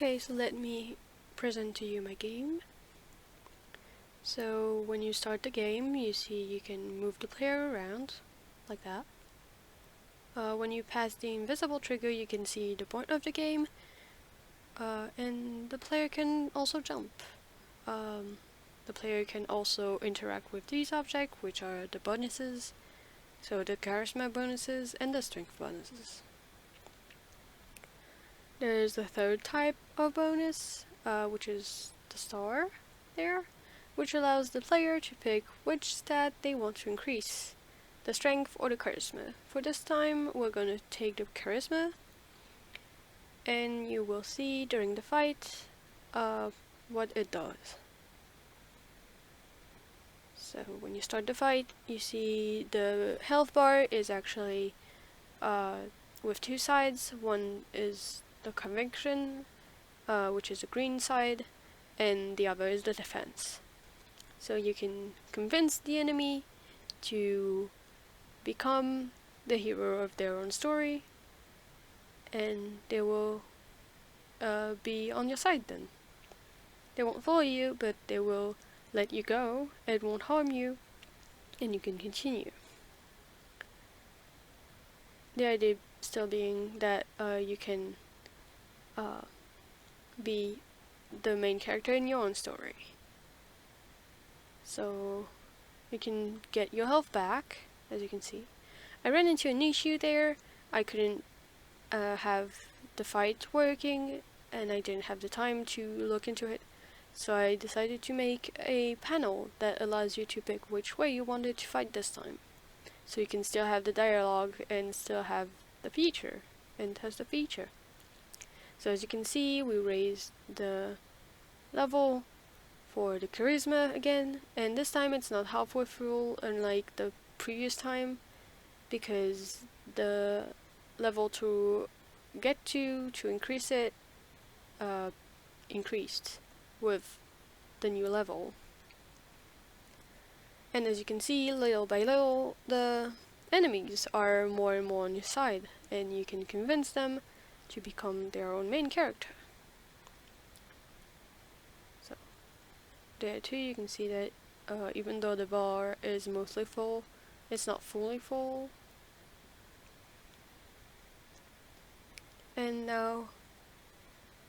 Okay, so let me present to you my game. So when you start the game, you see you can move the player around, like that. When you pass the invisible trigger, you can see the point of the game, and the player can also jump. The player can also interact with these objects, which are the bonuses, so the charisma bonuses and the strength bonuses. There's the third type of bonus, which is the star there, which allows the player to pick which stat they want to increase, the strength or the charisma. For this time, we're going to take the charisma, and you will see during the fight what it does. So when you start the fight, you see the health bar is actually with two sides. One is the conviction, which is the green side, and the other is the defense. So you can convince the enemy to become the hero of their own story, and they will be on your side then. They won't follow you, but they will let you go, it won't harm you, and you can continue. The idea still being that you can be the main character in your own story. So you can get your health back, as you can see. I ran into an issue there. I couldn't have the fight working, and I didn't have the time to look into it. So I decided to make a panel that allows you to pick which way you wanted to fight this time. So you can still have the dialogue and still have the feature, and test the feature. So as you can see, we raised the level for the charisma again, and this time it's not halfway full unlike the previous time, because the level to get to increase it increased with the new level. And as you can see, little by little, the enemies are more and more on your side, and you can convince them to become their own main character. So there too, you can see that even though the bar is mostly full, it's not fully full. And now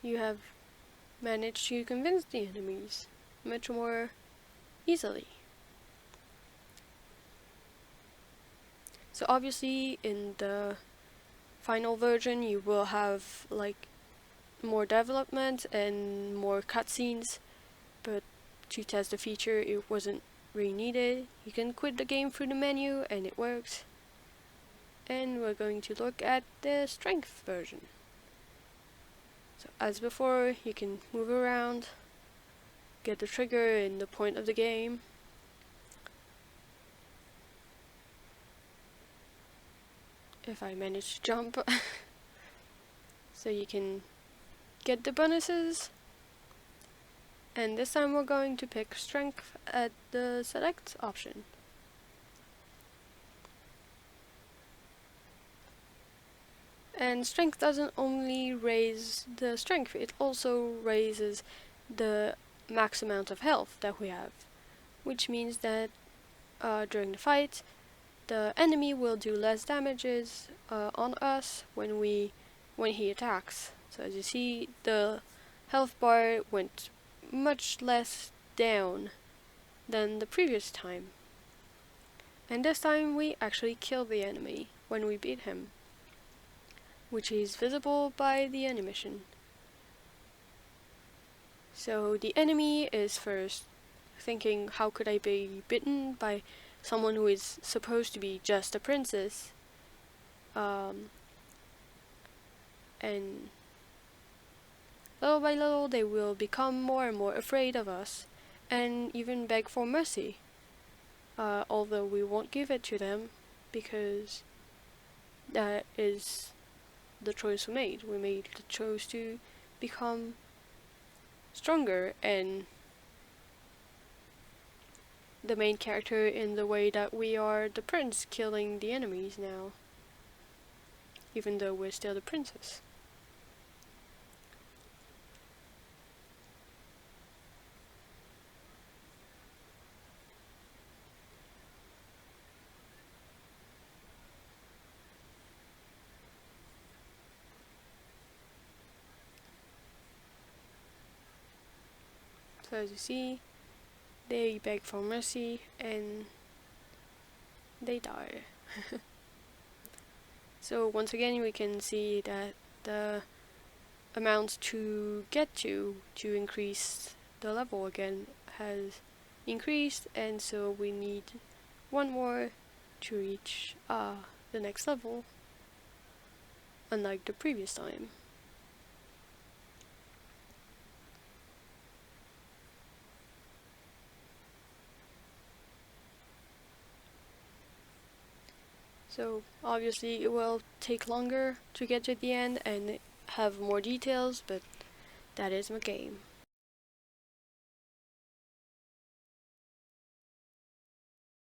you have managed to convince the enemies much more easily. So obviously in the final version you will have like more development and more cutscenes, but to test the feature it wasn't really needed. You can quit the game through the menu and it works. And we're going to look at the strength version. So as before, you can move around, get the trigger in the point of the game. If I manage to jump. So you can get the bonuses. And this time we're going to pick strength at the select option. And strength doesn't only raise the strength, it also raises the max amount of health that we have, which means that during the fight the enemy will do less damages on us when he attacks. So as you see, the health bar went much less down than the previous time, and this time we actually kill the enemy when we beat him, which is visible by the animation. So the enemy is first thinking, how could I be bitten by someone who is supposed to be just a princess? And little by little they will become more and more afraid of us and even beg for mercy, although we won't give it to them because that is the choice we made. We made the choice to become stronger and the main character in the way that we are the prince killing the enemies now, even though we're still the princess. So as you see, they beg for mercy and they die. So once again we can see that the amount to get to increase the level again has increased, and so we need one more to reach the next level, unlike the previous time. So obviously it will take longer to get to the end and have more details, but that is my game.